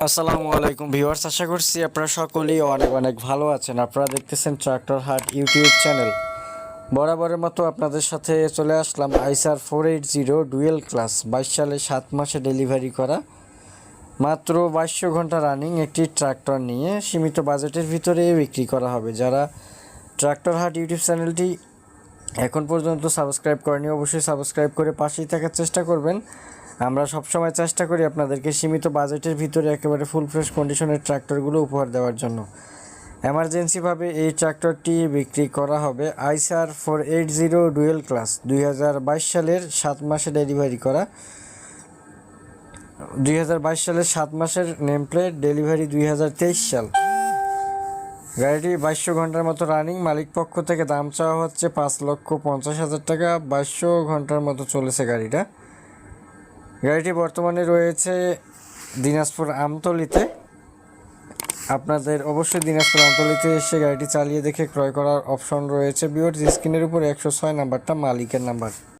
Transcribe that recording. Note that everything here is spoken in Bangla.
আসসালামু আলাইকুম ভিউয়ার্স, আশা করছি আপনারা সকলেই অনেক অনেক ভালো আছেন। আপনারা দেখতেছেন ট্রাক্টর হাট ইউটিউব চ্যানেল। বরাবরের মতো আপনাদের সাথে চলে আসলাম আইসার 480 ডুয়েল ক্লাস 22 সালে 7 মাসে ডেলিভারি করা মাত্র 2200 ঘন্টা রানিং একটি ট্রাক্টর নিয়ে সীমিত বাজেটের ভিতরে বিক্রি করা হবে। যারা ট্রাক্টর হাট ইউটিউব চ্যানেলটি এখন পর্যন্ত সাবস্ক্রাইব করেনি অবশ্যই সাবস্ক্রাইব করে পাশেই থাকার চেষ্টা করবেন। আমরা সবসময় চেষ্টা করি আপনাদেরকে সীমিত বাজেটের ভিতরে একেবারে ফুল ফ্রেশ কন্ডিশনের ট্রাক্টরগুলো উপহার দেওয়ার জন্য। এমার্জেন্সিভাবে এই ট্রাক্টরটি বিক্রি করা হবে আইসার 480 ডুয়েল ক্লাস 2022 সালের 7 মাসে ডেলিভারি করা। 2022 সালের 7 মাসের নেম প্লেট, ডেলিভারি 2023 সাল। গাড়িটি 2200 ঘন্টার মতো রানিং। মালিক পক্ষ থেকে দাম চাওয়া হচ্ছে 5,50,000 টাকা। 2200 ঘন্টার মতো চলেছে গাড়িটা। গাড়িটি বর্তমানে রয়েছে দিনাজপুর আমতলিতে। আপনাদের অবশ্যই দিনাজপুর আমতলিতে এসে গাড়িটি চালিয়ে দেখে ক্রয় করার অপশন রয়েছে। ভিউয়ার্স, স্ক্রিনের উপরে 106 নাম্বারটা মালিকের নাম্বার।